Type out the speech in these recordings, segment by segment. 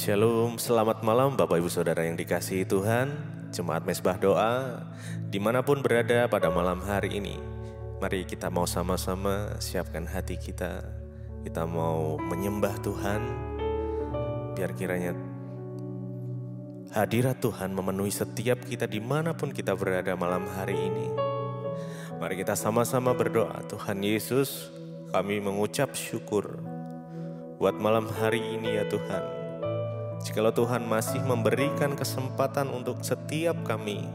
Shalom, selamat malam Bapak Ibu Saudara yang dikasihi Tuhan, Jemaat Mesbah Doa, dimanapun berada pada malam hari ini. Mari kita mau sama-sama siapkan hati kita mau menyembah Tuhan, biar kiranya hadirat Tuhan memenuhi setiap kita dimanapun kita berada malam hari ini. Mari kita sama-sama berdoa. Tuhan Yesus, kami mengucap syukur buat malam hari ini ya Tuhan. Jikalau Tuhan masih memberikan kesempatan untuk setiap kami,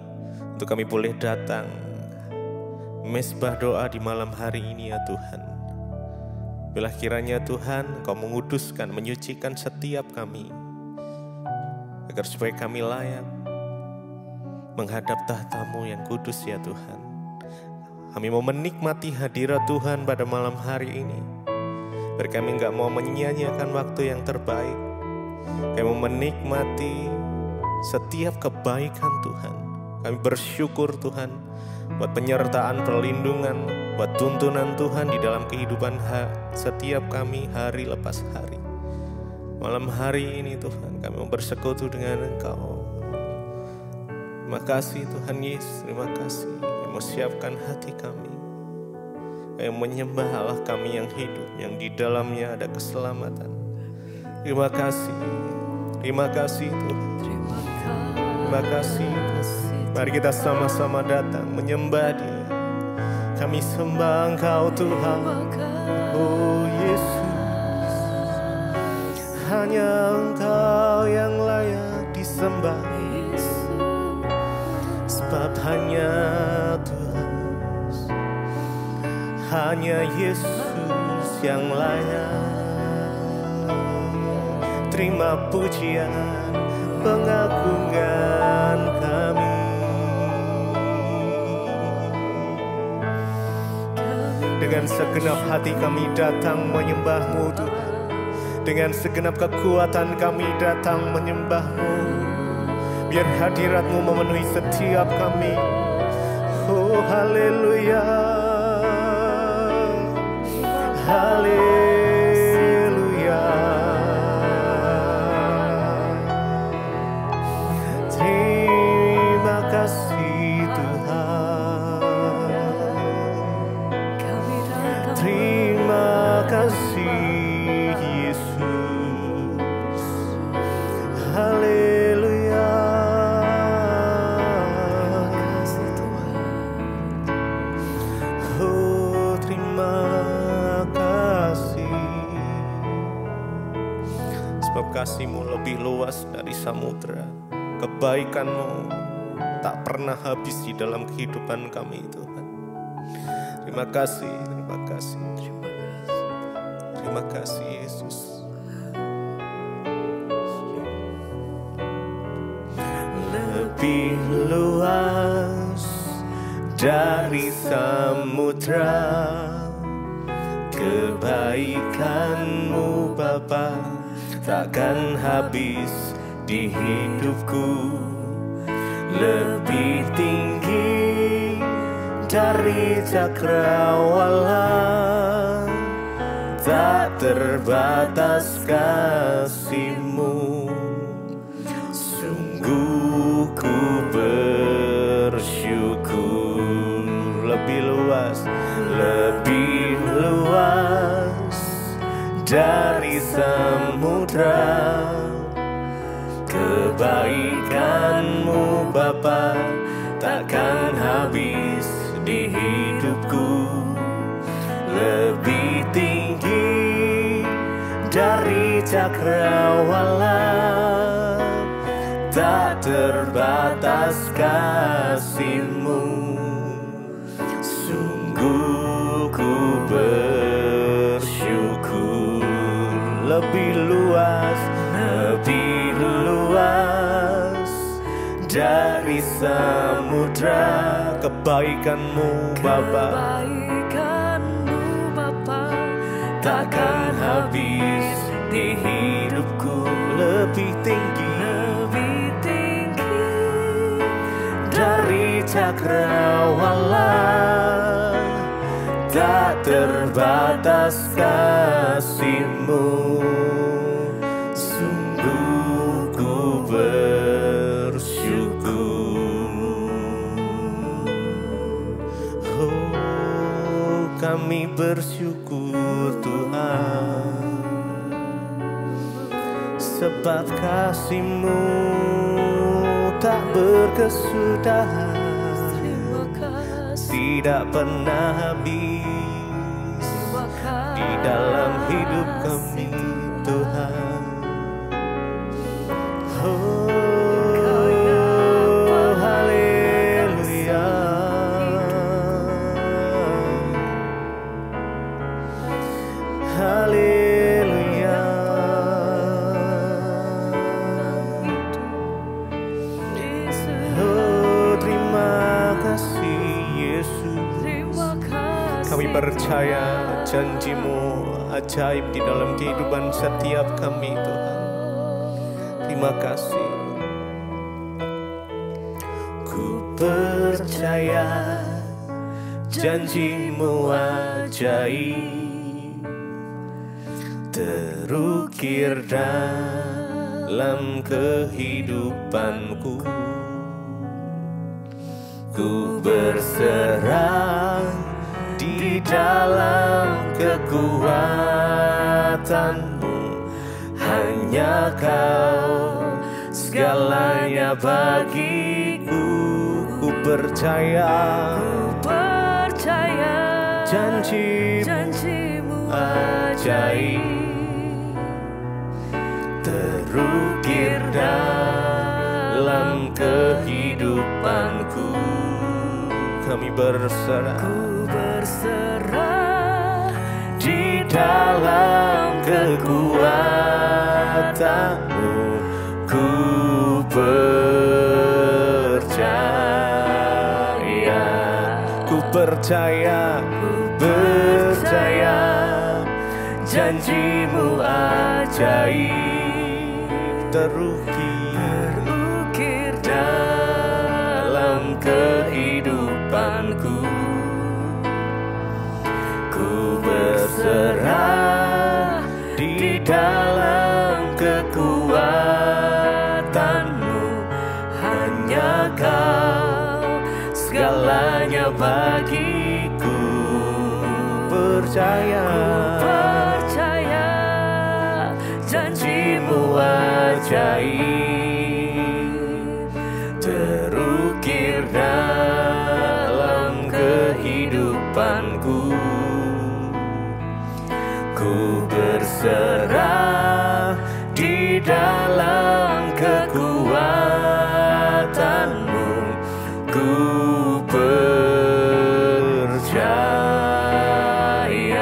untuk kami boleh datang mesbah doa di malam hari ini ya Tuhan. Bila kiranya Tuhan Kau menguduskan, menyucikan setiap kami, agar supaya kami layak menghadap tahta-Mu yang kudus ya Tuhan. Kami mau menikmati hadirat Tuhan pada malam hari ini. Biar kami gak mau menyia-nyiakan waktu yang terbaik. Kami mau menikmati setiap kebaikan Tuhan. Kami bersyukur Tuhan buat penyertaan, perlindungan, buat tuntunan Tuhan di dalam kehidupan setiap kami hari lepas hari. Malam hari ini Tuhan kami mau bersekutu dengan Engkau. Terima kasih Tuhan Yesus, terima kasih. Kami mau siapkan hati kami. Kami menyembah Allah kami yang hidup, yang di dalamnya ada keselamatan. Terima kasih Tuhan. Terima kasih Tuhan. Mari kita sama-sama datang menyembah Dia. Kami sembah Engkau Tuhan. Oh Yesus, hanya Engkau yang layak disembah. Sebab hanya Tuhan, hanya Yesus yang layak. Terima pujian, pengagungan kami. Dengan segenap hati kami datang menyembah-Mu Tuhan. Dengan segenap kekuatan kami datang menyembah-Mu. Biar hadirat-Mu memenuhi setiap kami. Oh haleluya, haleluya. Kasih-Mu lebih luas dari samudra. Kebaikan-Mu tak pernah habis di dalam kehidupan kami Tuhan. Terima kasih, terima kasih, terima kasih. Terima kasih Yesus. Lebih luas dari samudra, kebaikan-Mu Bapa takkan habis di hidupku. Lebih tinggi dari cakrawala, tak terbatas kasih-Mu. Sungguh ku bersyukur. Lebih luas dari samudra, kebaikan-Mu Bapa takkan habis di hidupku. Lebih tinggi dari cakrawala, tak terbatas kasih-Mu. Sungguh ku bersyukur. Lebih luas dari samudra, kebaikan-Mu Bapa takkan habis di hidupku. Lebih tinggi dari cakrawala, tak terbatas kasih-Mu. Sungguh kami bersyukur Tuhan, sebab kasih-Mu tak berkesudahan, tidak pernah habis di dalam hidup kami Tuhan. Oh, haleluya, haleluya. Oh, terima kasih Yesus. Kami percaya janji-Mu ajaib di dalam kehidupan setiap kami Tuhan. Terima kasih. Ku percaya janji-Mu ajaib, terukir dalam kehidupanku. Ku berserah di dalam kekuatan-Mu, hanya Kau segalanya bagiku. Ku percaya janji-Mu ajaib, terukir dalam kehidupanku. Kami berserah di dalam kekuatan-Mu. Ku percaya janji-Mu ajaib, terukir dalam kehidupanku. Ku berserah di dalam kekuatan-Mu, hanya Kau segalanya bagiku. Percaya janji-Mu ajaib, terukir dalam kehidupanku. Ku berserah di dalam kekuatan-Mu. Ku percaya,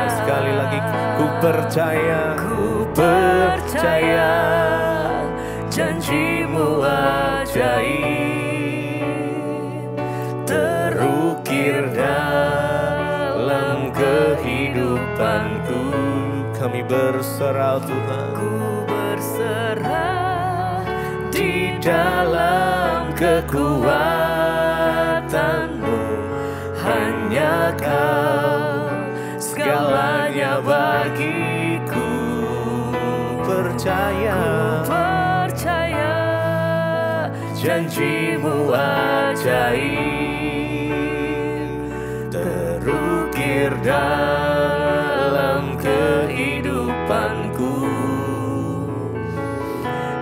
sekali lagi ku percaya janji-Mu ajaib, terukir dalam kehidupanku. Kami berserah Tuhan, ku berserah di dalam kekuatan-Mu, hanya Kau segalanya bagiku. Percaya janji-Mu ajaib, terukir dalam kehidupanku.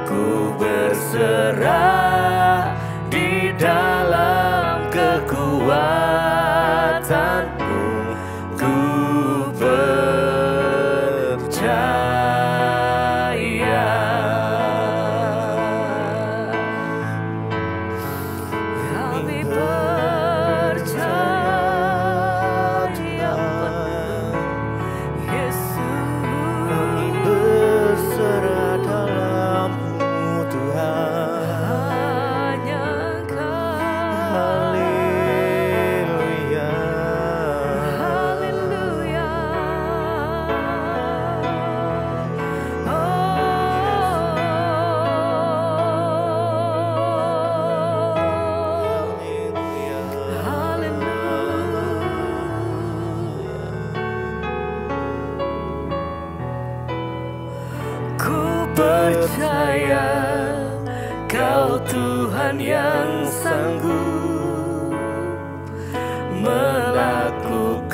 Ku berserah di dalam kekuatan-Mu. Ku percaya. Kami percaya Yesus. Kami berserah dalam-Mu Tuhan, hanya Kau. Haleluya, haleluya. Ku percaya Kau Tuhan yang sanggup melakukan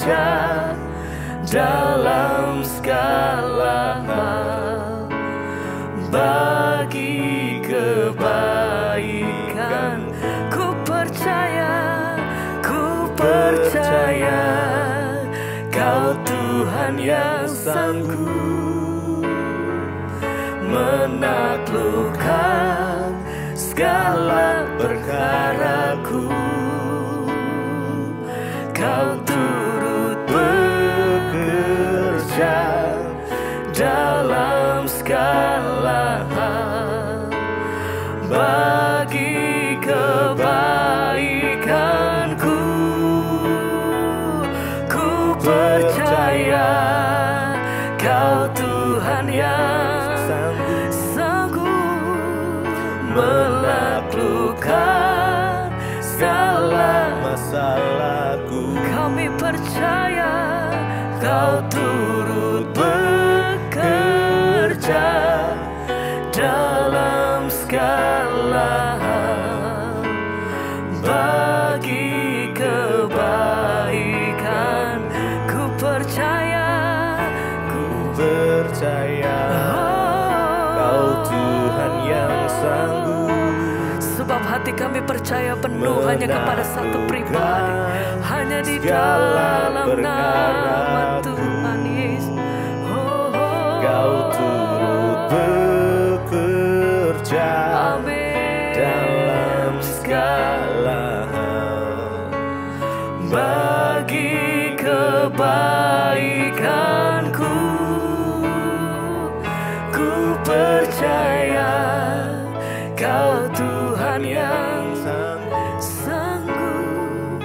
bekerja dalam segala hal bagi kebaikan. Ku percaya Kau Tuhan yang sanggup menaklukkan segala perkaraku. Kau turut bekerja dalam segala hal bagi kebaikanku. Ku percaya Kau Tuhan yang sanggup menaklukkan segala masalahku. Kami percaya Kau turut bekerja dalam segala hal bagi kebaikan. Ku percaya Kau Tuhan yang sanggup. Sebab hati kami percaya penuh hanya kepada satu pribadi, hanya di dalam nama Tuhan Yesus. Kau turut bekerja dalam segala hal bagi kebaikanku. Ku percaya Kau Tuhan yang sanggup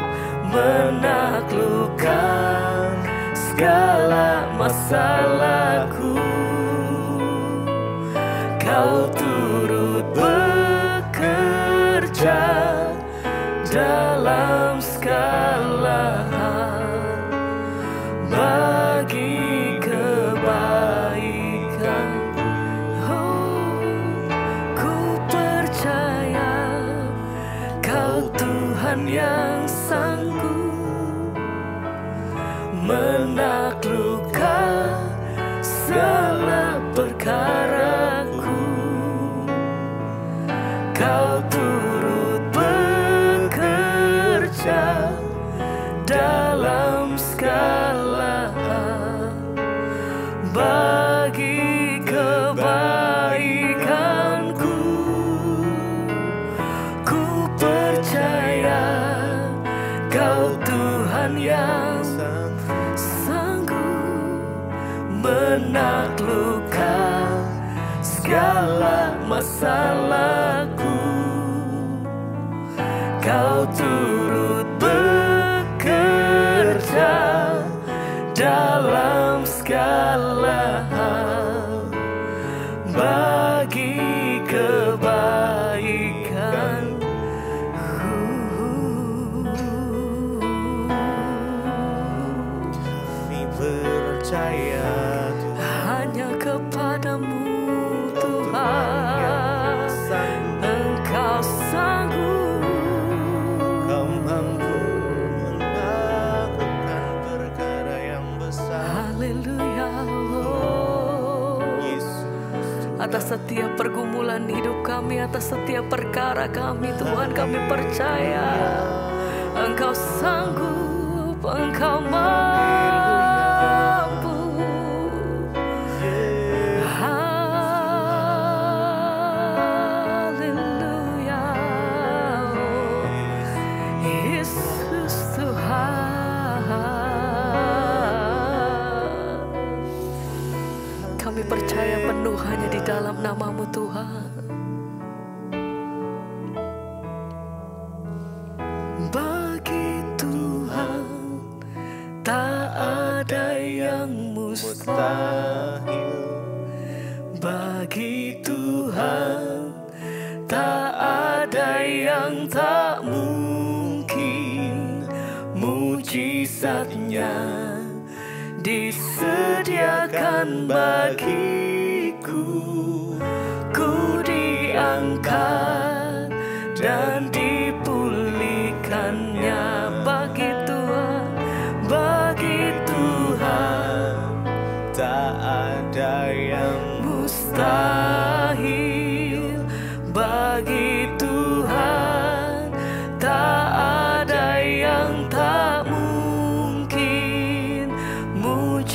menaklukkan segala masalahku. Kau turut bekerja dalam segala hal bagi kebaikan. Ku percaya Kau Tuhan yang sanggup menaklukkan segala perkaraku. Kau turut bekerja dalam segala hal bagi kebaikanku. Ku percaya Kau Tuhan yang sanggup menaklukkan segala masalahku. Kau turut bekerja dalam segala hal bagi kebaikan. Kami percaya hanya kepadamu Tuhan, Engkau sanggup, Kau mampu melakukan perkara yang besar. Haleluya. Atas setiap pergumulan hidup kami, atas setiap perkara kami, Tuhan, kami percaya Engkau sanggup, Engkau mampu. Haleluya. Yesus Tuhan, kami percaya penuh hanya di dalam nama-Mu Tuhan. Bagi Tuhan tak ada yang mustahil. Bagi Tuhan tak ada yang tak mungkin. Mujizatnya disediakan bagiku. Ku diangkat dan dipulihkannya. Bagi Tuhan, bagi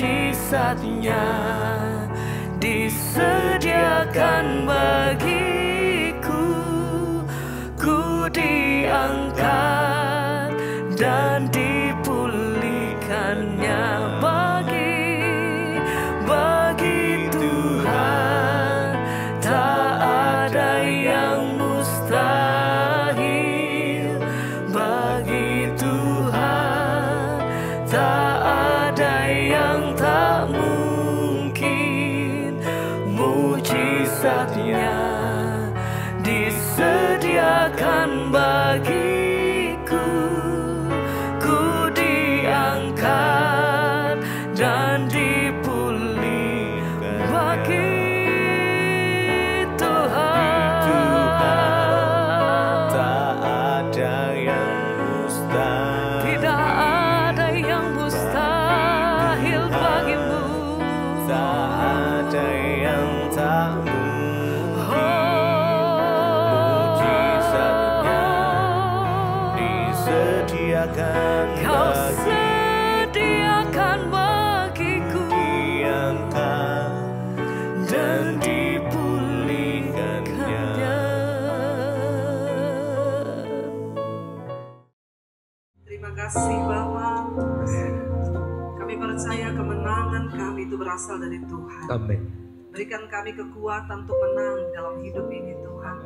mujizatnya disediakan bagiku. Ku diangkat dan dipulihkannya bagi Tuhan. Tak ada yang mustahil bagi Tuhan. Tak ada yang tak mungkin. Mujizatnya disediakan bagiku. Ku diangkat dan dipulihkan bagi Tuhan. Tak ada yang mustahil. Tidak ada yang mustahil bagimu. Tak ada yang tak disediakan Kau bagi sediakan bagiku. diangkat dan dipulihkannya. Terima kasih Bapa. Kami percaya kemenangan kami itu berasal dari Tuhan. Amin. Berikan kami kekuatan untuk menang dalam hidup ini Tuhan.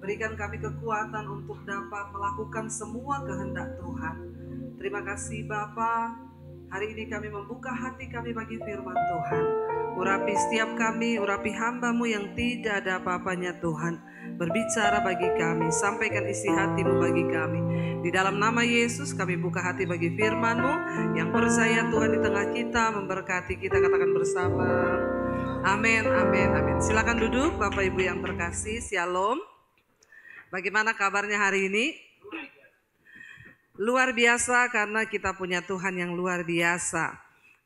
Berikan kami kekuatan untuk dapat melakukan semua kehendak Tuhan. Terima kasih Bapa. Hari ini kami membuka hati kami bagi firman Tuhan. Urapi setiap kami, urapi hamba-Mu yang tidak ada apa-apanya Tuhan. Berbicara bagi kami, sampaikan isi hati-Mu bagi kami. Di dalam nama Yesus kami buka hati bagi firman-Mu. Yang percaya Tuhan di tengah kita, memberkati kita, katakan bersama. Amin, amin, amin. Silakan duduk Bapak Ibu yang terkasih. Shalom. Bagaimana kabarnya hari ini? Luar biasa karena kita punya Tuhan yang luar biasa.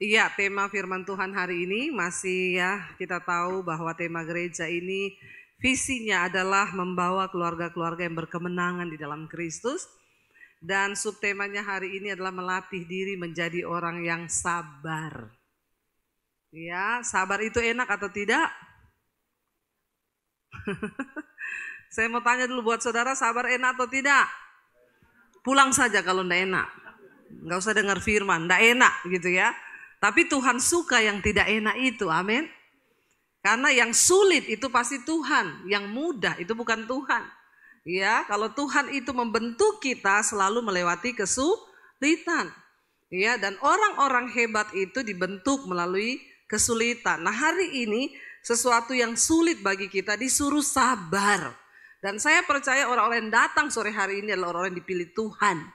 Iya, tema firman Tuhan hari ini masih kita tahu bahwa tema gereja ini visinya adalah membawa keluarga-keluarga yang berkemenangan di dalam Kristus. Dan subtemanya hari ini adalah melatih diri menjadi orang yang sabar. Ya, sabar itu enak atau tidak? Saya mau tanya dulu buat saudara, sabar enak atau tidak? Pulang saja kalau enggak enak. Enggak usah dengar firman, enggak enak gitu ya. Tapi Tuhan suka yang tidak enak itu, amin. Karena yang sulit itu pasti Tuhan, yang mudah itu bukan Tuhan. Ya, kalau Tuhan itu membentuk kita selalu melewati kesulitan. Ya, dan orang-orang hebat itu dibentuk melalui kesulitan. Nah, hari ini sesuatu yang sulit bagi kita disuruh sabar. Dan saya percaya orang-orang yang datang sore hari ini adalah orang-orang yang dipilih Tuhan.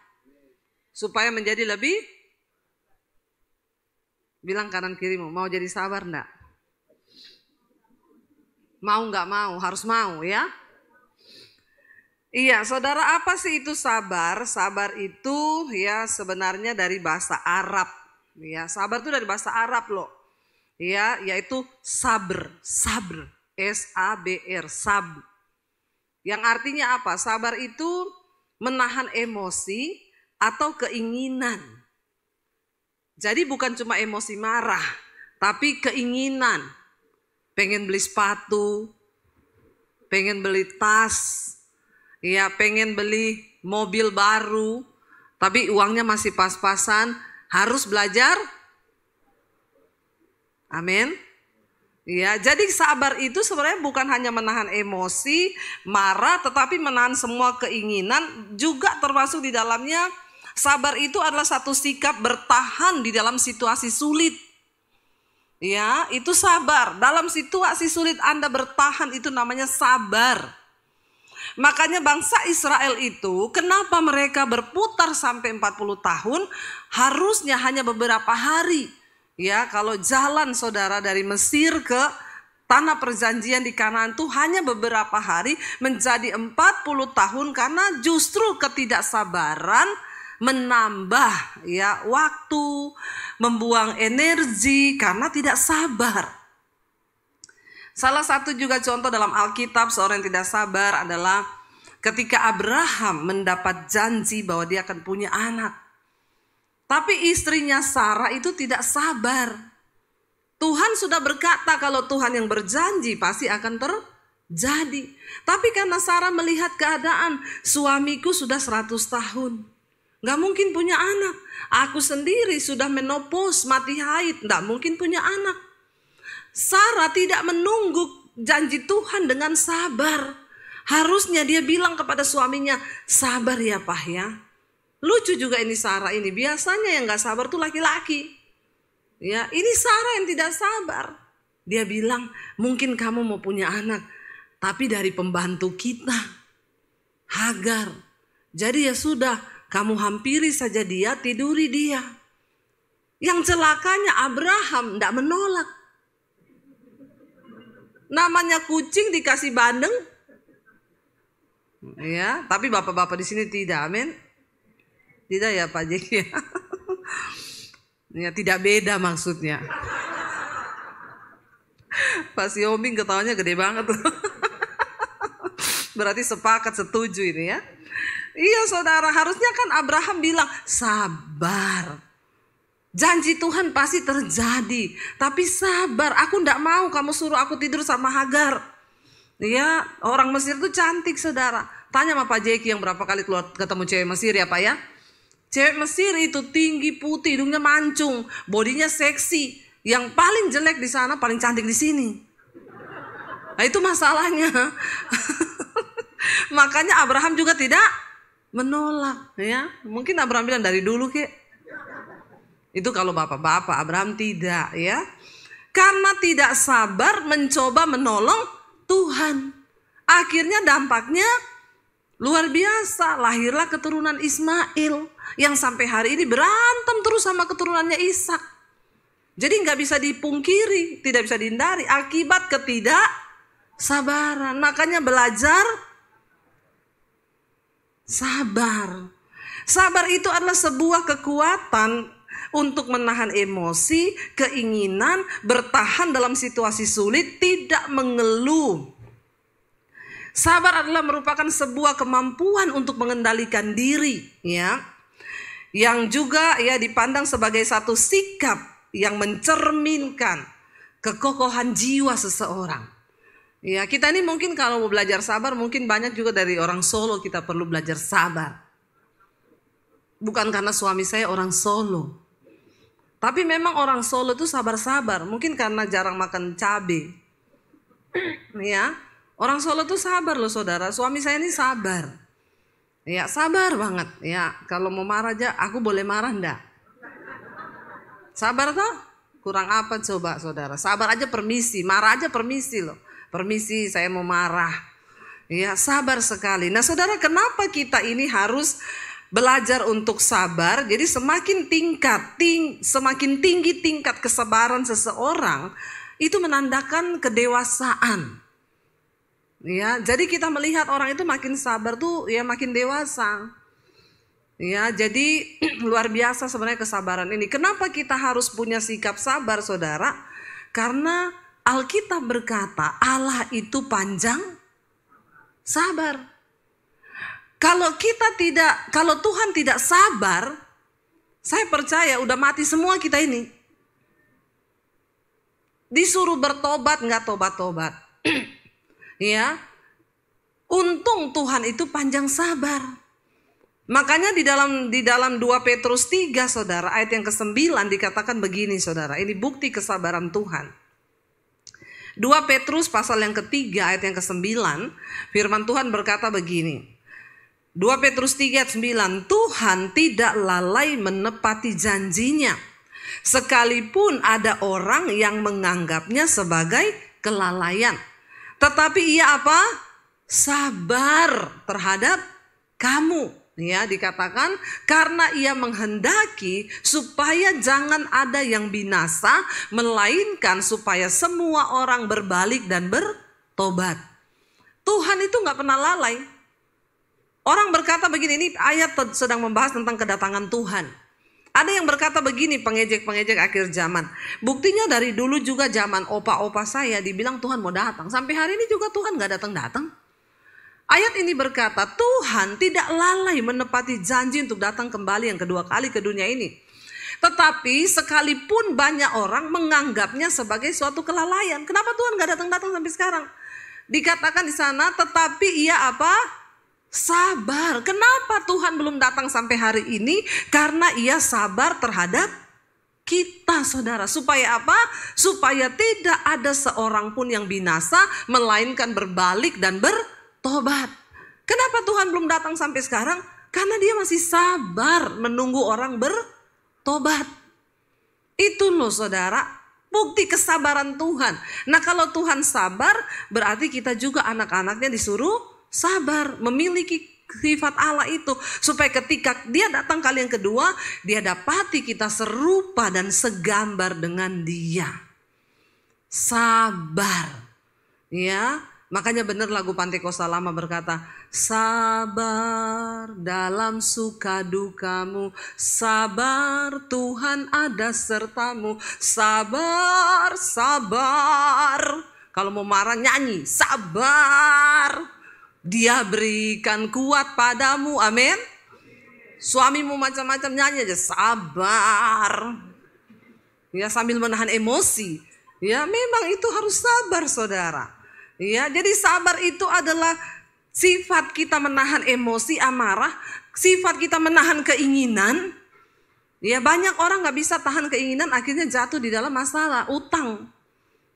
Supaya menjadi lebih, bilang kanan kirimu, mau jadi sabar enggak? Mau enggak mau, harus mau ya. Iya, saudara, apa sih itu sabar? Sabar itu ya sebenarnya dari bahasa Arab. Ya, sabar itu dari bahasa Arab loh. Ya, yaitu sabr, sabr, S-A-B-R, sabr. Yang artinya apa? Sabar itu menahan emosi atau keinginan. Jadi bukan cuma emosi marah, tapi keinginan. Pengen beli sepatu, pengen beli tas, ya pengen beli mobil baru, tapi uangnya masih pas-pasan, harus belajar. Amin. Ya, jadi sabar itu sebenarnya bukan hanya menahan emosi, marah, tetapi menahan semua keinginan, juga termasuk di dalamnya sabar itu adalah satu sikap bertahan di dalam situasi sulit. Ya, itu sabar. Dalam situasi sulit Anda bertahan itu namanya sabar. Makanya bangsa Israel itu kenapa mereka berputar sampai 40 tahun, harusnya hanya beberapa hari. Ya, kalau jalan saudara dari Mesir ke tanah perjanjian di Kanaan itu hanya beberapa hari menjadi 40 tahun karena justru ketidaksabaran menambah ya waktu, membuang energi karena tidak sabar. Salah satu juga contoh dalam Alkitab seorang yang tidak sabar adalah ketika Abraham mendapat janji bahwa dia akan punya anak. Tapi istrinya Sarah itu tidak sabar. Tuhan sudah berkata kalau Tuhan yang berjanji pasti akan terjadi. Tapi karena Sarah melihat keadaan, suamiku sudah 100 tahun. Gak mungkin punya anak. Aku sendiri sudah menopause, mati haid. Gak mungkin punya anak. Sarah tidak menunggu janji Tuhan dengan sabar. Harusnya dia bilang kepada suaminya, sabar ya Pak ya. Lucu juga ini Sarah ini. Biasanya yang gak sabar tuh laki-laki. Ya, ini Sarah yang tidak sabar. Dia bilang, mungkin kamu mau punya anak, tapi dari pembantu kita, Hagar. Jadi ya sudah, kamu hampiri saja dia, tiduri dia. Yang celakanya Abraham tidak menolak. Namanya kucing dikasih bandeng. Ya, tapi bapak-bapak di sini tidak, amin. Tidak ya Pak Jeki ya. Ya, tidak beda maksudnya. Pak Siombing ketawanya gede banget. Berarti sepakat, setuju ini ya. Iya saudara, harusnya kan Abraham bilang, sabar. Janji Tuhan pasti terjadi. Tapi sabar, aku tidak mau kamu suruh aku tidur sama Hagar. Ya, orang Mesir itu cantik saudara. Tanya sama Pak Jeki yang berapa kali keluar ketemu cewek Mesir ya Pak ya. Cewek Mesir itu tinggi, putih, hidungnya mancung, bodinya seksi. Yang paling jelek di sana, paling cantik di sini. Nah itu masalahnya. Makanya Abraham juga tidak menolak. Ya, mungkin Abraham bilang dari dulu kek. Itu kalau bapak-bapak, Abraham tidak ya. Karena tidak sabar mencoba menolong Tuhan. Akhirnya dampaknya luar biasa. Lahirlah keturunan Ismail. Yang sampai hari ini berantem terus sama keturunannya Ishak. Jadi nggak bisa dipungkiri, tidak bisa dihindari akibat ketidaksabaran. Makanya belajar sabar. Sabar itu adalah sebuah kekuatan untuk menahan emosi, keinginan, bertahan dalam situasi sulit, tidak mengeluh. Sabar adalah merupakan sebuah kemampuan untuk mengendalikan diri, ya. Yang juga ya dipandang sebagai satu sikap yang mencerminkan kekokohan jiwa seseorang. Ya, kita ini mungkin kalau mau belajar sabar, mungkin banyak juga dari orang Solo kita perlu belajar sabar. Bukan karena suami saya orang Solo. Tapi memang orang Solo itu sabar-sabar, mungkin karena jarang makan cabai. Ya, orang Solo itu sabar loh saudara, suami saya ini sabar. Ya sabar banget ya, kalau mau marah aja aku boleh marah enggak? Sabar toh? Kurang apa coba saudara? Sabar aja permisi, marah aja permisi loh. Permisi saya mau marah. Ya sabar sekali. Nah saudara, kenapa kita ini harus belajar untuk sabar? Jadi semakin tinggi tingkat kesabaran seseorang, itu menandakan kedewasaan. Ya, jadi kita melihat orang itu makin sabar tuh ya makin dewasa. Ya, jadi luar biasa sebenarnya kesabaran ini. Kenapa kita harus punya sikap sabar, saudara? Karena Alkitab berkata Allah itu panjang sabar. Kalau Tuhan tidak sabar, saya percaya udah mati semua kita ini. Disuruh bertobat nggak tobat-tobat. Ya, untung Tuhan itu panjang sabar. Makanya di dalam 2 Petrus 3 saudara, ayat yang ke-9 dikatakan begini saudara. Ini bukti kesabaran Tuhan. 2 Petrus pasal yang ketiga ayat yang ke-9, firman Tuhan berkata begini. 2 Petrus 3 ayat 9, Tuhan tidak lalai menepati janjinya, sekalipun ada orang yang menganggapnya sebagai kelalaian. Tetapi ia apa? Sabar terhadap kamu. Ya, dikatakan karena ia menghendaki supaya jangan ada yang binasa, melainkan supaya semua orang berbalik dan bertobat. Tuhan itu nggak pernah lalai. Orang berkata begini, ini ayat sedang membahas tentang kedatangan Tuhan. Ada yang berkata begini, pengejek-pengejek akhir zaman. Buktinya dari dulu juga zaman opa-opa saya dibilang Tuhan mau datang. Sampai hari ini juga Tuhan gak datang-datang. Ayat ini berkata Tuhan tidak lalai menepati janji untuk datang kembali yang kedua kali ke dunia ini. Tetapi sekalipun banyak orang menganggapnya sebagai suatu kelalaian. Kenapa Tuhan gak datang-datang sampai sekarang? Dikatakan di sana, tetapi ia apa? Sabar. Kenapa Tuhan belum datang sampai hari ini? Karena ia sabar terhadap kita, saudara. Supaya apa? Supaya tidak ada seorang pun yang binasa, melainkan berbalik dan bertobat. Kenapa Tuhan belum datang sampai sekarang? Karena dia masih sabar menunggu orang bertobat. Itu loh saudara, bukti kesabaran Tuhan. Nah kalau Tuhan sabar, berarti kita juga anak-anaknya disuruh sabar, memiliki sifat Allah itu. Supaya ketika dia datang kali yang kedua, dia dapati kita serupa dan segambar dengan dia. Sabar. Ya, makanya benar lagu Pantekosta Lama berkata, sabar dalam suka dukamu, sabar Tuhan ada sertamu, sabar, sabar. Kalau mau marah nyanyi, sabar. Dia berikan kuat padamu, amin. Suamimu macam-macam nyanyi aja, sabar. Ya sambil menahan emosi. Ya memang itu harus sabar saudara. Ya jadi sabar itu adalah sifat kita menahan emosi, amarah. Sifat kita menahan keinginan. Ya banyak orang gak bisa tahan keinginan, akhirnya jatuh di dalam masalah, utang.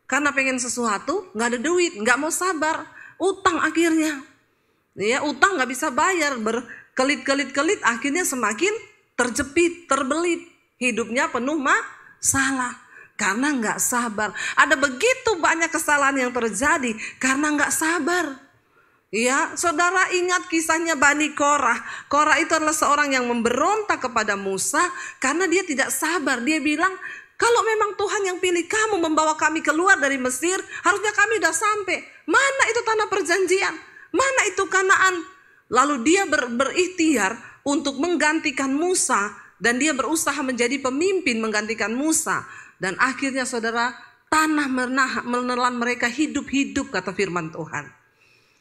Karena pengen sesuatu, gak ada duit, gak mau sabar. Utang akhirnya. Ya, utang gak bisa bayar, berkelit-kelit-kelit, akhirnya semakin terjepit, terbelit. Hidupnya penuh masalah karena gak sabar. Ada begitu banyak kesalahan yang terjadi karena gak sabar. Ya, saudara ingat kisahnya Bani Korah. Korah itu adalah seorang yang memberontak kepada Musa karena dia tidak sabar. Dia bilang, kalau memang Tuhan yang pilih kamu membawa kami keluar dari Mesir, harusnya kami udah sampai. Mana itu tanah perjanjian? Mana itu Kanaan? Lalu dia berikhtiar untuk menggantikan Musa. Dan dia berusaha menjadi pemimpin menggantikan Musa. Dan akhirnya saudara, tanah menelan mereka hidup-hidup kata firman Tuhan.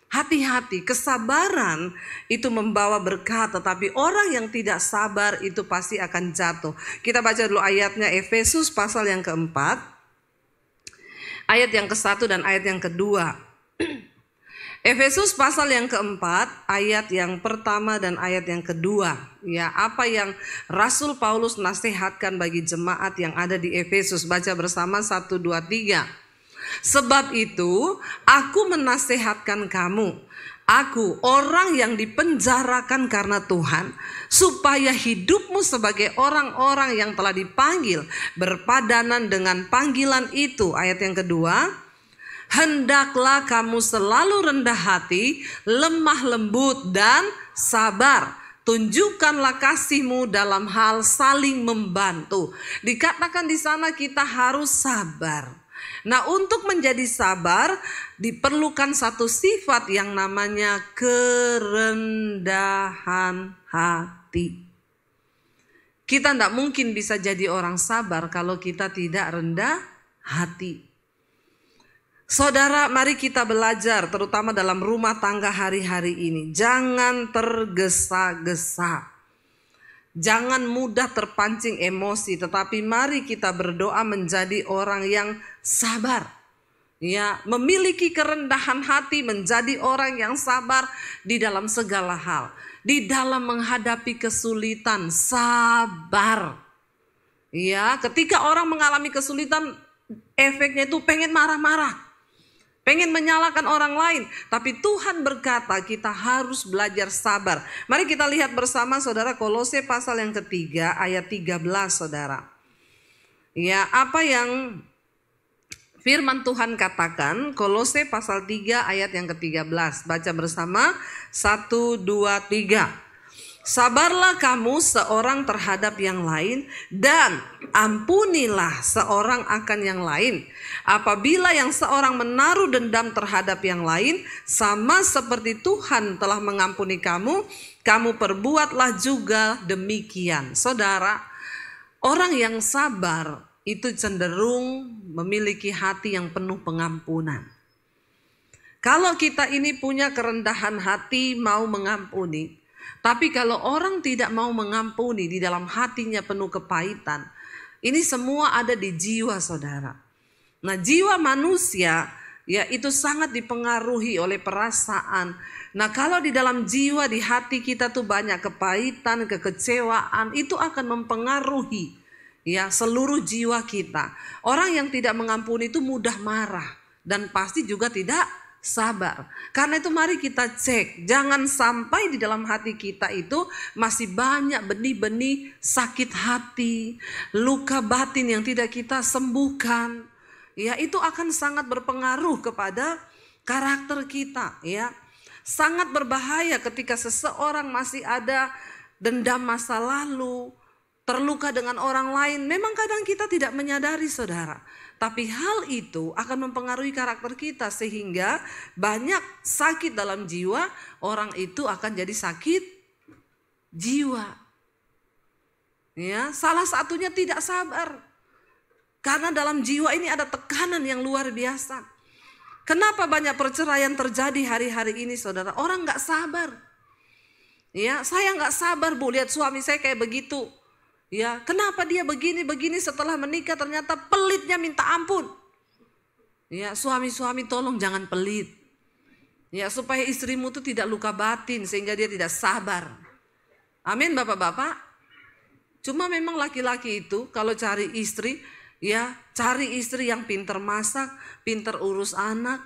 Hati-hati, kesabaran itu membawa berkat. Tetapi orang yang tidak sabar itu pasti akan jatuh. Kita baca dulu ayatnya, Efesus pasal yang keempat. Ayat yang ke-1 dan ayat yang kedua. Efesus pasal yang keempat, ayat yang pertama dan ayat yang kedua. Ya, apa yang Rasul Paulus nasihatkan bagi jemaat yang ada di Efesus. Baca bersama 1, 2, 3. Sebab itu aku menasehatkan kamu, aku orang yang dipenjarakan karena Tuhan, supaya hidupmu sebagai orang-orang yang telah dipanggil berpadanan dengan panggilan itu. Ayat yang kedua. Hendaklah kamu selalu rendah hati, lemah lembut dan sabar. Tunjukkanlah kasihmu dalam hal saling membantu. Dikatakan di sana kita harus sabar. Nah, untuk menjadi sabar diperlukan satu sifat yang namanya kerendahan hati. Kita tidak mungkin bisa jadi orang sabar kalau kita tidak rendah hati. Saudara, mari kita belajar terutama dalam rumah tangga hari-hari ini. Jangan tergesa-gesa. Jangan mudah terpancing emosi, tetapi mari kita berdoa menjadi orang yang sabar. Ya, memiliki kerendahan hati, menjadi orang yang sabar di dalam segala hal. Di dalam menghadapi kesulitan, sabar. Ya, ketika orang mengalami kesulitan, efeknya itu pengen marah-marah. Pengen menyalahkan orang lain. Tapi Tuhan berkata kita harus belajar sabar. Mari kita lihat bersama saudara Kolose pasal yang ketiga ayat 13 saudara. Ya, apa yang firman Tuhan katakan. Kolose pasal 3 ayat yang ke-13. Baca bersama 1, 2, 3. Sabarlah kamu seorang terhadap yang lain dan ampunilah seorang akan yang lain. Apabila yang seorang menaruh dendam terhadap yang lain, sama seperti Tuhan telah mengampuni kamu, kamu perbuatlah juga demikian. Saudara, orang yang sabar itu cenderung memiliki hati yang penuh pengampunan. Kalau kita ini punya kerendahan hati mau mengampuni, Tapi kalau orang tidak mau mengampuni, di dalam hatinya penuh kepahitan. Ini semua ada di jiwa saudara. Nah, jiwa manusia ya itu sangat dipengaruhi oleh perasaan. Nah, kalau di dalam jiwa, di hati kita tuh banyak kepahitan, kekecewaan, itu akan mempengaruhi ya seluruh jiwa kita. Orang yang tidak mengampuni itu mudah marah dan pasti juga tidak sabar. Karena itu mari kita cek, jangan sampai di dalam hati kita itu masih banyak benih-benih sakit hati, luka batin yang tidak kita sembuhkan. Ya, itu akan sangat berpengaruh kepada karakter kita, ya. Sangat berbahaya ketika seseorang masih ada dendam masa lalu, terluka dengan orang lain. Memang kadang kita tidak menyadari saudara. Tapi hal itu akan mempengaruhi karakter kita sehingga banyak sakit dalam jiwa, orang itu akan jadi sakit jiwa. Ya, salah satunya tidak sabar. Karena dalam jiwa ini ada tekanan yang luar biasa. Kenapa banyak perceraian terjadi hari-hari ini saudara? Orang gak sabar. Ya, saya gak sabar bu lihat suami saya kayak begitu. Ya, kenapa dia begini-begini setelah menikah ternyata pelitnya minta ampun. Ya, suami-suami tolong jangan pelit. Ya, supaya istrimu tuh tidak luka batin sehingga dia tidak sabar. Amin bapak-bapak. Cuma memang laki-laki itu kalau cari istri, ya cari istri yang pinter masak, pinter urus anak,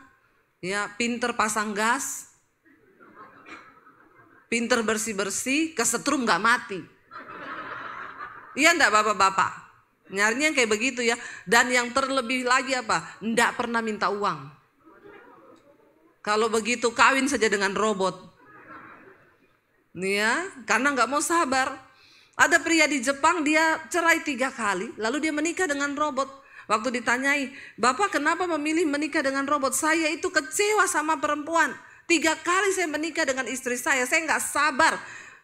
ya pinter pasang gas, pinter bersih-bersih, kesetrum gak mati. Iya enggak bapak-bapak? Nyarinya yang kayak begitu ya. Dan yang terlebih lagi apa? Enggak pernah minta uang. Kalau begitu kawin saja dengan robot. Nih ya, karena enggak mau sabar. Ada pria di Jepang dia cerai 3 kali. Lalu dia menikah dengan robot. Waktu ditanyai, Bapak kenapa memilih menikah dengan robot? Saya itu kecewa sama perempuan. 3 kali saya menikah dengan istri saya enggak sabar.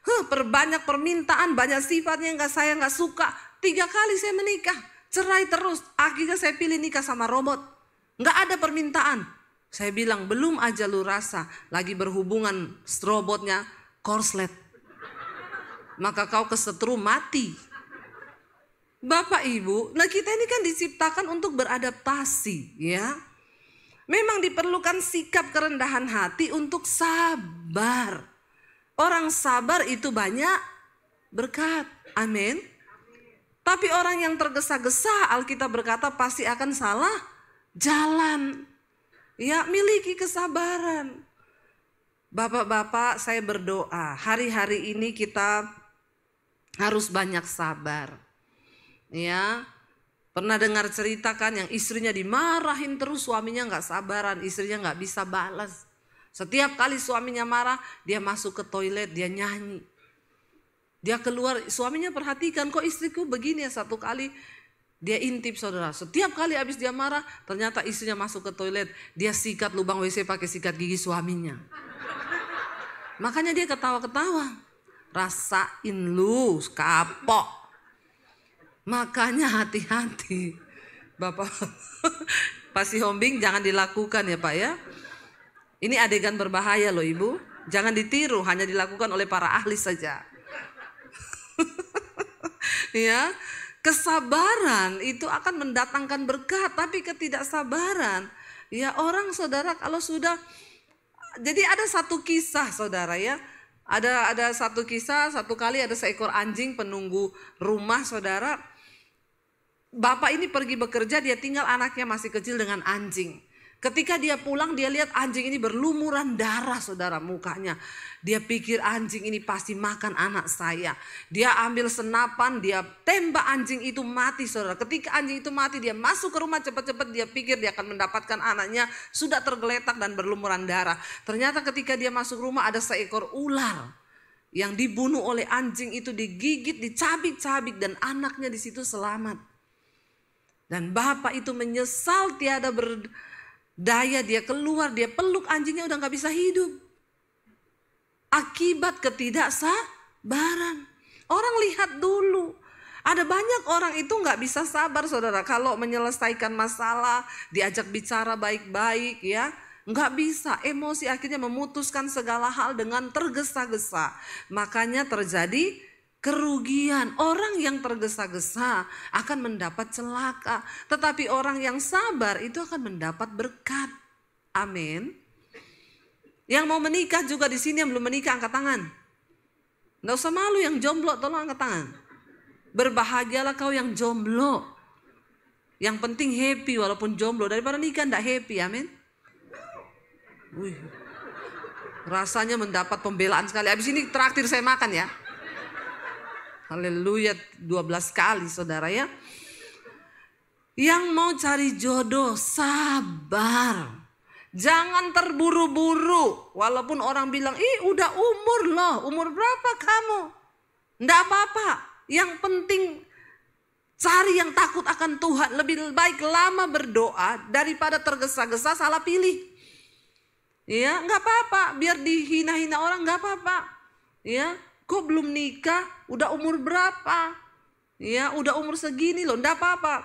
Perbanyak permintaan, banyak sifatnya yang saya nggak suka. 3 kali saya menikah, cerai terus. Akhirnya saya pilih nikah sama robot. Nggak ada permintaan. Saya bilang belum aja lu rasa lagi berhubungan robotnya korslet, maka kau kesetrum mati. Bapak Ibu, nah kita ini kan diciptakan untuk beradaptasi, ya. Memang diperlukan sikap kerendahan hati untuk sabar. Orang sabar itu banyak berkat. Amin. Tapi orang yang tergesa-gesa, Alkitab berkata pasti akan salah jalan. Ya, miliki kesabaran. Bapak-bapak, saya berdoa hari-hari ini kita harus banyak sabar. Ya, pernah dengar cerita kan yang istrinya dimarahin terus, suaminya nggak sabaran, istrinya nggak bisa balas. Setiap kali suaminya marah, dia masuk ke toilet, dia nyanyi. Dia keluar, suaminya perhatikan, kok istriku begini ya. Satu kali dia intip saudara. Setiap kali habis dia marah, ternyata istrinya masuk ke toilet. Dia sikat lubang WC pakai sikat gigi suaminya. Makanya dia ketawa-ketawa. Rasain lu, kapok. Makanya hati-hati. Bapak, pasti hombing jangan dilakukan ya Pak ya. Ini adegan berbahaya loh Ibu. Jangan ditiru, hanya dilakukan oleh para ahli saja. Ya, kesabaran itu akan mendatangkan berkat, tapi ketidaksabaran, ya orang saudara kalau sudah, jadi ada satu kisah saudara ya. Ada satu kisah, satu kali ada seekor anjing penunggu rumah saudara. Bapak ini pergi bekerja, dia tinggal anaknya masih kecil dengan anjing. Ketika dia pulang dia lihat anjing ini berlumuran darah saudara mukanya. Dia pikir anjing ini pasti makan anak saya. Dia ambil senapan, dia tembak anjing itu mati saudara. Ketika anjing itu mati dia masuk ke rumah cepat-cepat, dia pikir dia akan mendapatkan anaknya sudah tergeletak dan berlumuran darah. Ternyata ketika dia masuk rumah ada seekor ular yang dibunuh oleh anjing itu, digigit, dicabik-cabik dan anaknya di situ selamat. Dan bapak itu menyesal tiada berdaya, dia keluar, dia peluk anjingnya udah gak bisa hidup. Akibat ketidaksabaran. Orang lihat dulu. Ada banyak orang itu gak bisa sabar saudara. Kalau menyelesaikan masalah, diajak bicara baik-baik ya. Nggak bisa, emosi akhirnya memutuskan segala hal dengan tergesa-gesa. Makanya terjadi kerugian. Orang yang tergesa-gesa akan mendapat celaka. Tetapi orang yang sabar itu akan mendapat berkat. Amin. Yang mau menikah juga di sini, yang belum menikah angkat tangan. Nggak usah malu, yang jomblo tolong angkat tangan. Berbahagialah kau yang jomblo. Yang penting happy walaupun jomblo, daripada nikah nggak happy. Amin. Wih, rasanya mendapat pembelaan sekali. Habis ini traktir saya makan ya. Haleluya, 12 kali saudara ya. Yang mau cari jodoh, sabar. Jangan terburu-buru. Walaupun orang bilang, udah umur loh. Umur berapa kamu? Nggak apa-apa. Yang penting cari yang takut akan Tuhan. Lebih baik lama berdoa daripada tergesa-gesa salah pilih. Ya, nggak apa-apa, biar dihina-hina orang nggak apa-apa. Ya, kok belum nikah, udah umur berapa? Ya, udah umur segini loh, nggak apa-apa.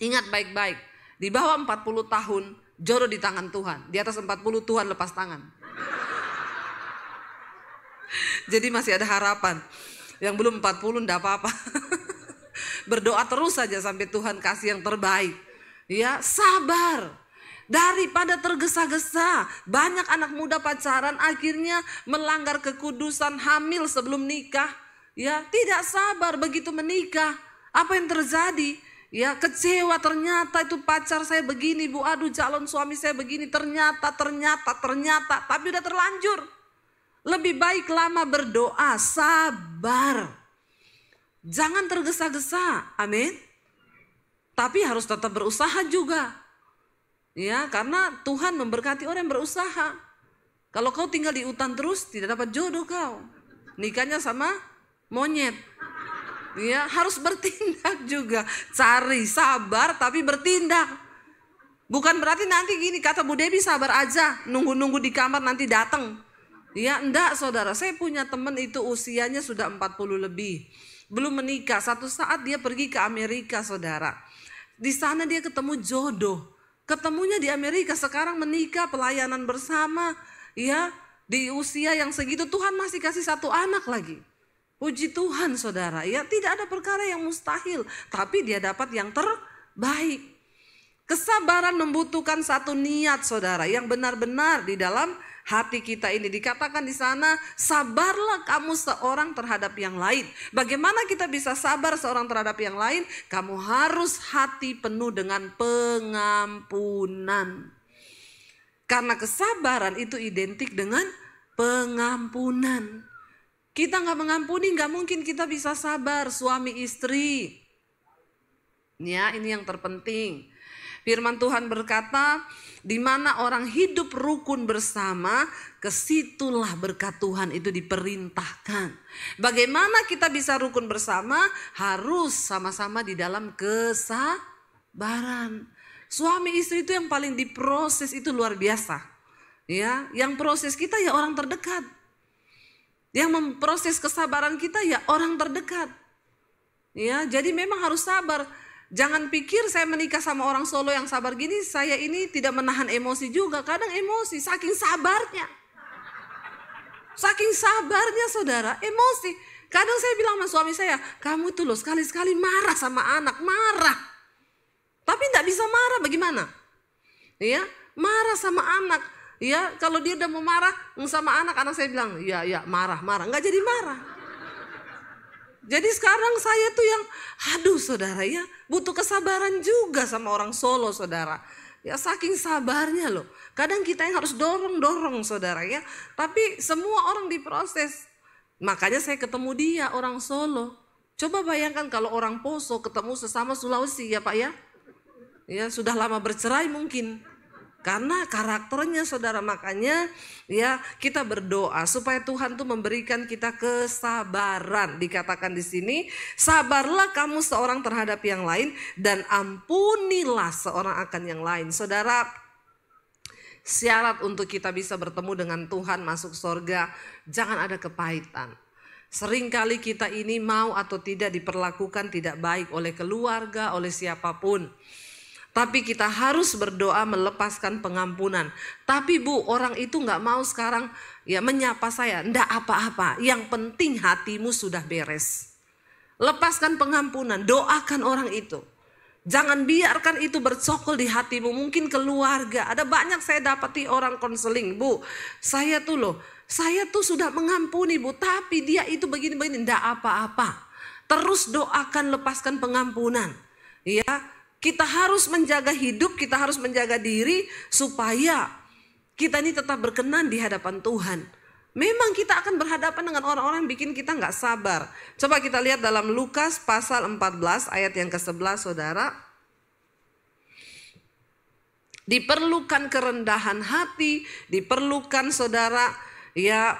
Ingat baik-baik, di bawah 40 tahun jodoh di tangan Tuhan, di atas 40 Tuhan lepas tangan. Jadi masih ada harapan. Yang belum 40 nggak apa-apa. Berdoa terus saja sampai Tuhan kasih yang terbaik. Ya, sabar. Daripada tergesa-gesa, banyak anak muda pacaran akhirnya melanggar kekudusan, hamil sebelum nikah. Ya, tidak sabar begitu menikah. Apa yang terjadi? Ya, kecewa, ternyata itu pacar saya begini, Bu. Aduh, calon suami saya begini. Ternyata, tapi udah terlanjur. Lebih baik lama berdoa, sabar. Jangan tergesa-gesa. Amin. Tapi harus tetap berusaha juga. Ya, karena Tuhan memberkati orang yang berusaha. Kalau kau tinggal di hutan terus, tidak dapat jodoh kau. Nikahnya sama monyet. Ya, harus bertindak juga. Cari, sabar, tapi bertindak. Bukan berarti nanti gini, kata Bu Debbie, sabar aja. Nunggu-nunggu di kamar nanti datang. Ya, enggak saudara. Saya punya teman itu usianya sudah 40 lebih. Belum menikah. Satu saat dia pergi ke Amerika saudara. Di sana dia ketemu jodoh. Ketemunya di Amerika, sekarang menikah, pelayanan bersama, ya, di usia yang segitu Tuhan masih kasih satu anak lagi. Puji Tuhan saudara, ya, tidak ada perkara yang mustahil, tapi dia dapat yang terbaik. Kesabaran membutuhkan satu niat saudara, yang benar-benar di dalam hati kita ini. Dikatakan di sana, sabarlah kamu seorang terhadap yang lain. Bagaimana kita bisa sabar seorang terhadap yang lain? Kamu harus hati penuh dengan pengampunan. Karena kesabaran itu identik dengan pengampunan. Kita nggak mengampuni, nggak mungkin kita bisa sabar. Suami istri, ya, ini yang terpenting. Firman Tuhan berkata, di mana orang hidup rukun bersama, kesitulah berkat Tuhan itu diperintahkan. Bagaimana kita bisa rukun bersama? Harus sama-sama di dalam kesabaran. Suami istri itu yang paling diproses itu luar biasa. Ya, yang proses kita ya orang terdekat. Yang memproses kesabaran kita ya orang terdekat. Ya, jadi memang harus sabar. Jangan pikir saya menikah sama orang Solo yang sabar gini, saya ini tidak menahan emosi juga. Kadang emosi, saking sabarnya. Saking sabarnya saudara, emosi. Kadang saya bilang sama suami saya, kamu tuh loh sekali-sekali marah sama anak, marah. Tapi tidak bisa marah, bagaimana? Ya, marah sama anak. Ya, kalau dia udah mau marah sama anak saya bilang, ya marah. Nggak jadi marah. Jadi sekarang saya tuh yang, aduh saudara ya, butuh kesabaran juga sama orang Solo saudara. Ya saking sabarnya loh. Kadang kita yang harus dorong saudara ya. Tapi semua orang diproses. Makanya saya ketemu dia orang Solo. Coba bayangkan kalau orang Poso ketemu sesama Sulawesi ya Pak ya. Ya sudah lama bercerai mungkin. Karena karakternya saudara, makanya ya kita berdoa supaya Tuhan tuh memberikan kita kesabaran. Dikatakan di sini, sabarlah kamu seorang terhadap yang lain dan ampunilah seorang akan yang lain. Saudara, syarat untuk kita bisa bertemu dengan Tuhan masuk surga, jangan ada kepahitan. Seringkali kita ini mau atau tidak diperlakukan tidak baik oleh keluarga, oleh siapapun. Tapi kita harus berdoa melepaskan pengampunan. Tapi Bu, orang itu gak mau sekarang ya menyapa saya. Ndak apa-apa, yang penting hatimu sudah beres. Lepaskan pengampunan, doakan orang itu. Jangan biarkan itu bercokol di hatimu. Mungkin keluarga, ada banyak saya dapati orang konseling. Bu, saya tuh sudah mengampuni Bu, tapi dia itu begini-begini. Ndak apa-apa. Terus doakan, lepaskan pengampunan. Ya, kita harus menjaga hidup, kita harus menjaga diri supaya kita ini tetap berkenan di hadapan Tuhan. Memang kita akan berhadapan dengan orang-orang yang bikin kita nggak sabar. Coba kita lihat dalam Lukas pasal 14 ayat yang ke-11 saudara. Diperlukan kerendahan hati, diperlukan saudara ya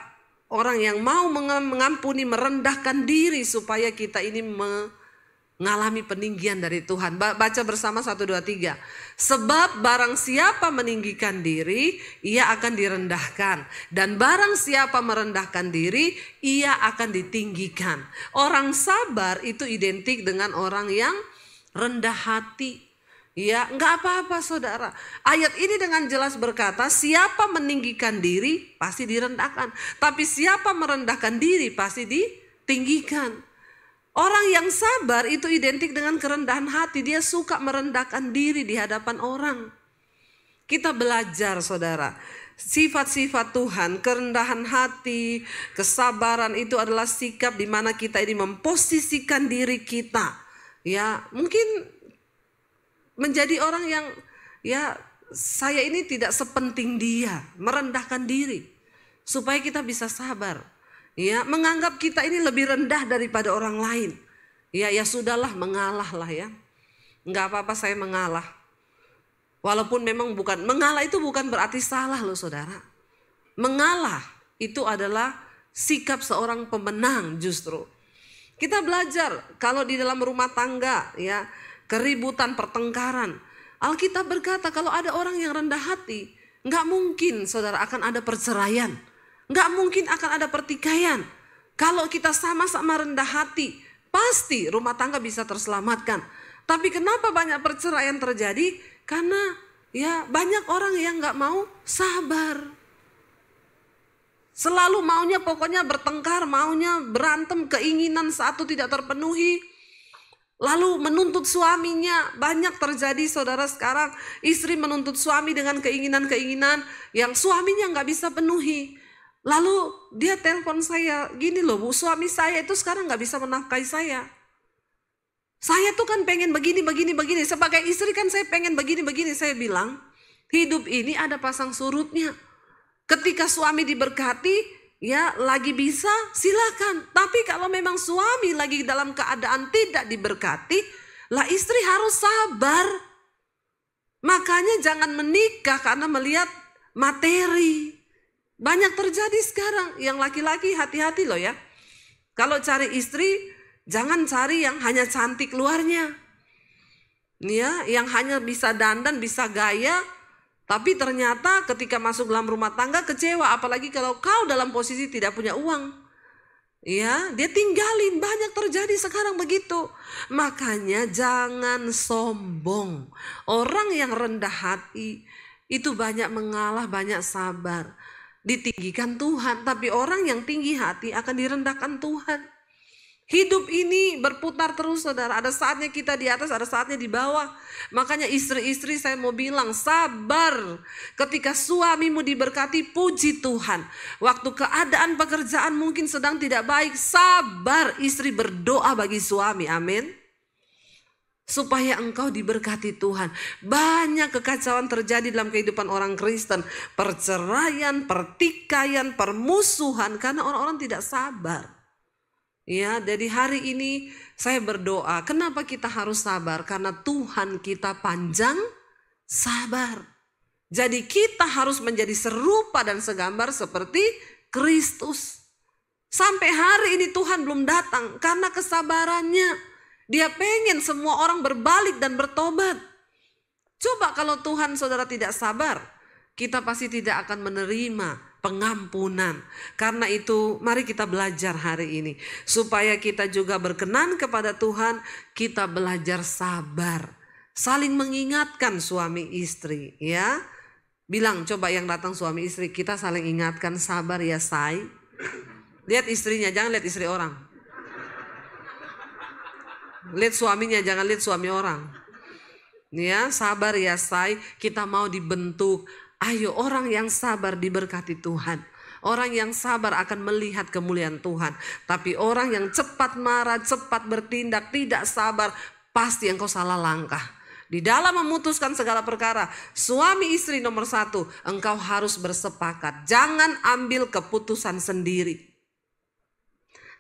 orang yang mau mengampuni, merendahkan diri supaya kita ini mengalami peninggian dari Tuhan. Baca bersama 1, 2, 3. Sebab barang siapa meninggikan diri, ia akan direndahkan. Dan barang siapa merendahkan diri, ia akan ditinggikan. Orang sabar itu identik dengan orang yang rendah hati. Ya, enggak apa-apa saudara. Ayat ini dengan jelas berkata, siapa meninggikan diri pasti direndahkan. Tapi siapa merendahkan diri pasti ditinggikan. Orang yang sabar itu identik dengan kerendahan hati. Dia suka merendahkan diri di hadapan orang. Kita belajar saudara. Sifat-sifat Tuhan, kerendahan hati, kesabaran itu adalah sikap di mana kita ini memposisikan diri kita. Ya, mungkin menjadi orang yang ya saya ini tidak sepenting dia, merendahkan diri supaya kita bisa sabar. Ya, menganggap kita ini lebih rendah daripada orang lain. Ya sudahlah, mengalah lah ya. Enggak apa-apa saya mengalah. Walaupun memang mengalah itu bukan berarti salah loh saudara. Mengalah itu adalah sikap seorang pemenang justru. Kita belajar kalau di dalam rumah tangga ya, keributan, pertengkaran. Alkitab berkata kalau ada orang yang rendah hati, enggak mungkin saudara akan ada perceraian. Enggak mungkin akan ada pertikaian. Kalau kita sama-sama rendah hati, pasti rumah tangga bisa terselamatkan. Tapi kenapa banyak perceraian terjadi? Karena ya banyak orang yang enggak mau sabar. Selalu maunya pokoknya bertengkar, maunya berantem, keinginan satu tidak terpenuhi. Lalu menuntut suaminya, banyak terjadi saudara sekarang. Istri menuntut suami dengan keinginan-keinginan yang suaminya gak bisa penuhi. Lalu dia telepon saya, gini loh Bu, suami saya itu sekarang gak bisa menafkahi saya. Saya tuh kan pengen begini. Sebagai istri kan saya pengen begini. Saya bilang, hidup ini ada pasang surutnya. Ketika suami diberkati, ya lagi bisa silakan. Tapi kalau memang suami lagi dalam keadaan tidak diberkati, lah istri harus sabar. Makanya jangan menikah karena melihat materi. Banyak terjadi sekarang. Yang laki-laki hati-hati loh ya. Kalau cari istri jangan cari yang hanya cantik luarnya. Ya, yang hanya bisa dandan, bisa gaya. Tapi ternyata ketika masuk dalam rumah tangga kecewa. Apalagi kalau kau dalam posisi tidak punya uang. Ya, dia tinggalin. Banyak terjadi sekarang begitu. Makanya jangan sombong. Orang yang rendah hati itu banyak mengalah, banyak sabar. Ditinggikan Tuhan. Tapi orang yang tinggi hati akan direndahkan Tuhan. Hidup ini berputar terus saudara. Ada saatnya kita di atas, ada saatnya di bawah. Makanya istri-istri saya mau bilang sabar. Ketika suamimu diberkati, puji Tuhan. Waktu keadaan pekerjaan mungkin sedang tidak baik, sabar. Istri berdoa bagi suami, amin. Supaya engkau diberkati Tuhan. Banyak kekacauan terjadi dalam kehidupan orang Kristen. Perceraian, pertikaian, permusuhan. Karena orang-orang tidak sabar. Ya, jadi hari ini saya berdoa, kenapa kita harus sabar? Karena Tuhan kita panjang sabar. Jadi kita harus menjadi serupa dan segambar seperti Kristus. Sampai hari ini Tuhan belum datang karena kesabarannya. Dia pengen semua orang berbalik dan bertobat. Coba kalau Tuhan saudara tidak sabar, kita pasti tidak akan menerima pengampunan. Karena itu mari kita belajar hari ini. Supaya kita juga berkenan kepada Tuhan, kita belajar sabar. Saling mengingatkan suami istri, ya. Bilang, coba yang datang suami istri, kita saling ingatkan, sabar ya say. Lihat istrinya, jangan lihat istri orang. Lihat suaminya, jangan lihat suami orang. Ya, sabar ya say, kita mau dibentuk. Ayo, orang yang sabar diberkati Tuhan. Orang yang sabar akan melihat kemuliaan Tuhan. Tapi orang yang cepat marah, cepat bertindak, tidak sabar, pasti engkau salah langkah. Di dalam memutuskan segala perkara, suami istri nomor 1, engkau harus bersepakat. Jangan ambil keputusan sendiri.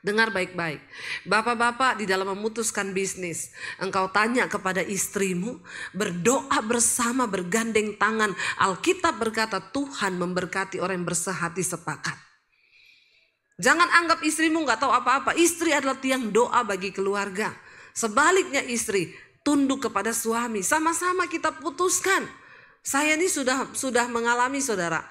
Dengar baik-baik. Bapak-bapak di dalam memutuskan bisnis, engkau tanya kepada istrimu, berdoa bersama, bergandeng tangan. Alkitab berkata Tuhan memberkati orang yang bersehati sepakat. Jangan anggap istrimu gak tahu apa-apa. Istri adalah tiang doa bagi keluarga. Sebaliknya istri, tunduk kepada suami. Sama-sama kita putuskan. Saya ini sudah mengalami saudara.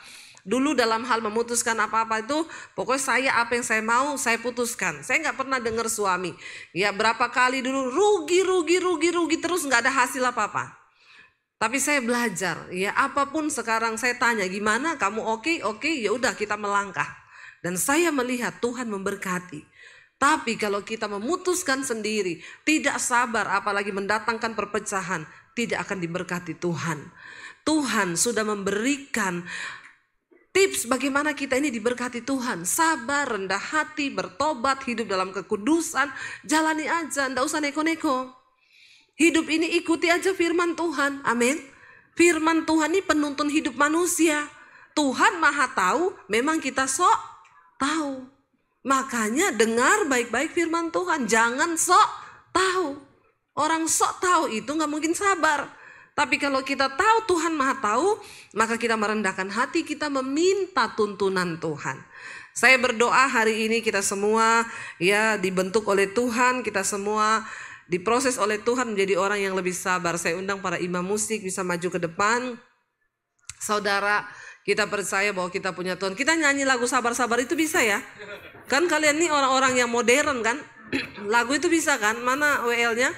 Dulu dalam hal memutuskan apa-apa itu, pokoknya saya apa yang saya mau, saya putuskan. Saya nggak pernah dengar suami. Ya berapa kali dulu rugi terus nggak ada hasil apa-apa. Tapi saya belajar, ya apapun sekarang saya tanya gimana, kamu oke, ya udah kita melangkah. Dan saya melihat Tuhan memberkati. Tapi kalau kita memutuskan sendiri, tidak sabar apalagi mendatangkan perpecahan, tidak akan diberkati Tuhan. Tuhan sudah memberikan tips bagaimana kita ini diberkati Tuhan. Sabar, rendah hati, bertobat, hidup dalam kekudusan, jalani aja, enggak usah neko-neko. Hidup ini ikuti aja firman Tuhan, amin. Firman Tuhan ini penuntun hidup manusia. Tuhan maha tahu, memang kita sok tahu. Makanya dengar baik-baik firman Tuhan. Jangan sok tahu. Orang sok tahu itu gak mungkin sabar. Tapi kalau kita tahu Tuhan maha tahu, maka kita merendahkan hati, kita meminta tuntunan Tuhan. Saya berdoa hari ini kita semua ya dibentuk oleh Tuhan. Kita semua diproses oleh Tuhan menjadi orang yang lebih sabar. Saya undang para imam musik bisa maju ke depan. Saudara, kita percaya bahwa kita punya Tuhan. Kita nyanyi lagu sabar-sabar itu bisa ya? Kan kalian nih orang-orang yang modern kan? Lagu itu bisa kan? Mana WL-nya?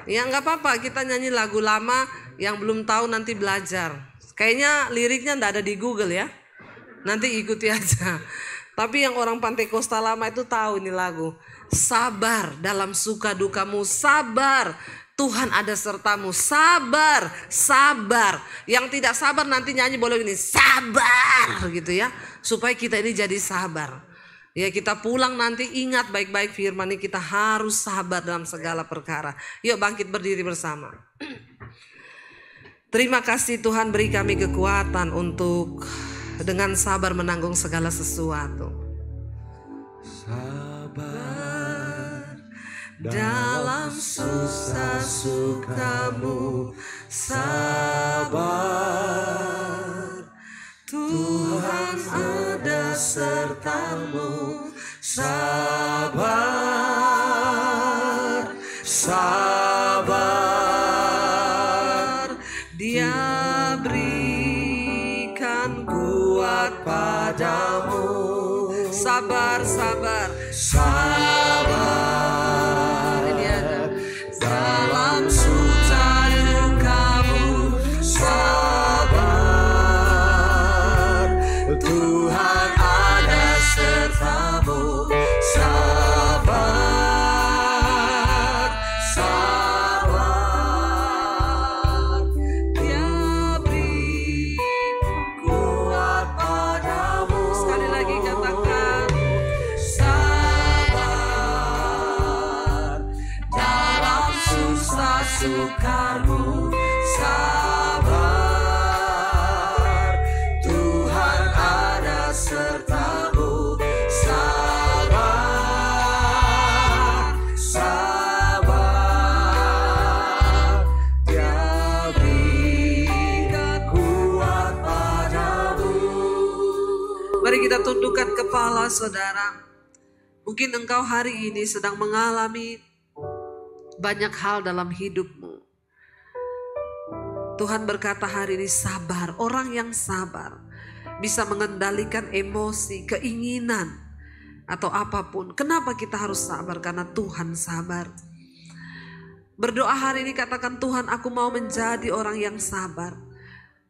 Ya nggak apa-apa, kita nyanyi lagu lama, yang belum tahu nanti belajar. Kayaknya liriknya nggak ada di Google ya. Nanti ikuti aja. Tapi yang orang Pantekosta lama itu tahu ini lagu. Sabar dalam suka dukamu, sabar. Tuhan ada sertamu, sabar, sabar. Yang tidak sabar nanti nyanyi boleh ini, sabar gitu ya. Supaya kita ini jadi sabar. Ya kita pulang nanti ingat baik-baik firman ini, kita harus sabar dalam segala perkara. Yuk bangkit berdiri bersama. Terima kasih Tuhan, beri kami kekuatan untuk dengan sabar menanggung segala sesuatu. Sabar dalam susah sukamu, sabar. Tuhan ada sertamu, sabar, sabar. Dia berikan kuat padamu, sabar, sabar, sabar. Ini ada dalam susah dukamu, sabar. Tuhan ada sertamu, sabar, sabar. Dia beri kuat padamu. Sekali lagi katakan, sabar dalam susah sukamu, sabar. Sertamu, sabar, sabar. Dia berikan kuat padamu. Mari kita tundukkan kepala saudara. Mungkin engkau hari ini sedang mengalami banyak hal dalam hidupmu. Tuhan berkata hari ini sabar. Orang yang sabar bisa mengendalikan emosi, keinginan, atau apapun. Kenapa kita harus sabar? Karena Tuhan sabar. Berdoa hari ini katakan, Tuhan aku mau menjadi orang yang sabar.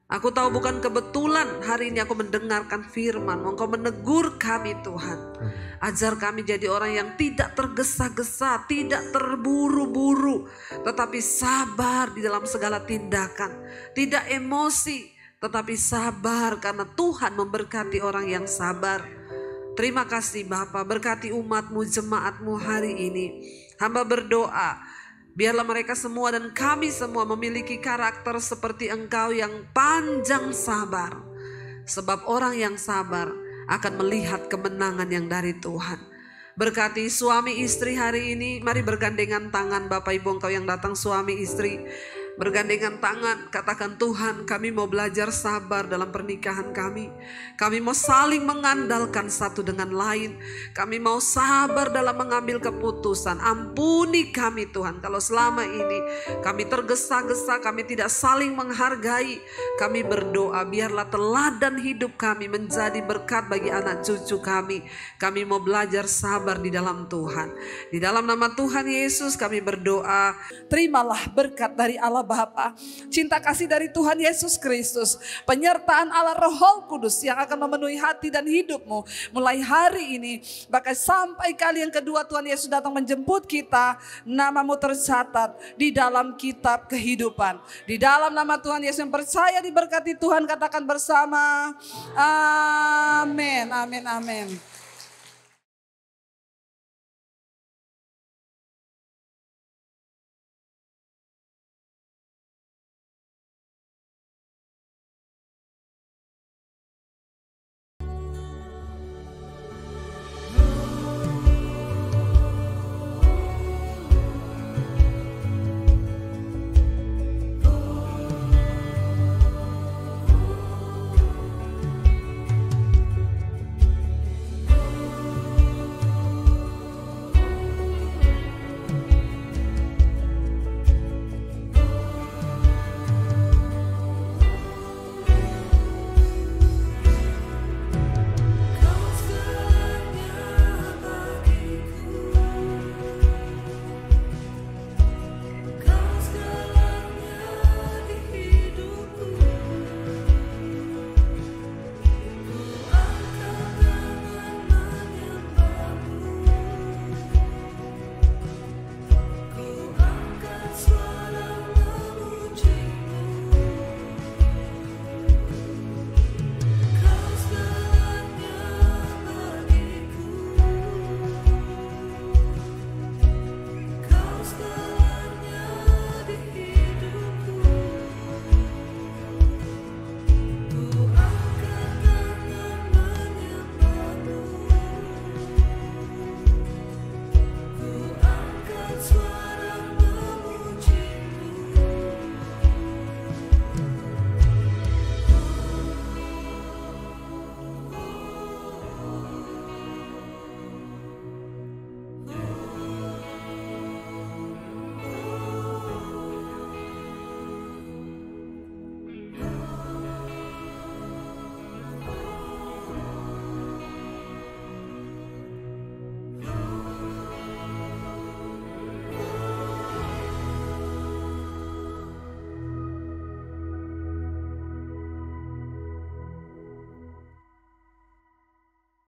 Aku tahu bukan kebetulan hari ini aku mendengarkan firman. Engkau menegur kami Tuhan. Ajar kami jadi orang yang tidak tergesa-gesa, tidak terburu-buru. Tetapi sabar di dalam segala tindakan. Tidak emosi, tetapi sabar karena Tuhan memberkati orang yang sabar. Terima kasih Bapa, berkati umat-Mu, jemaat-Mu hari ini. Hamba berdoa, biarlah mereka semua dan kami semua memiliki karakter seperti Engkau yang panjang sabar. Sebab orang yang sabar akan melihat kemenangan yang dari Tuhan. Berkati suami istri hari ini. Mari bergandengan tangan Bapak Ibu Engkau yang datang suami istri. Bergandengan tangan, katakan, Tuhan kami mau belajar sabar dalam pernikahan kami. Kami mau saling mengandalkan satu dengan lain. Kami mau sabar dalam mengambil keputusan. Ampuni kami Tuhan kalau selama ini kami tergesa-gesa, kami tidak saling menghargai. Kami berdoa biarlah teladan hidup kami menjadi berkat bagi anak cucu kami. Kami mau belajar sabar di dalam Tuhan. Di dalam nama Tuhan Yesus kami berdoa. Terimalah berkat dari Allah Bapa, cinta kasih dari Tuhan Yesus Kristus, penyertaan Allah Roh Kudus yang akan memenuhi hati dan hidupmu mulai hari ini, bahkan sampai kali yang kedua Tuhan Yesus datang menjemput kita. Namamu tercatat di dalam kitab kehidupan. Di dalam nama Tuhan Yesus yang percaya diberkati Tuhan, katakan bersama, amin, amin, amin.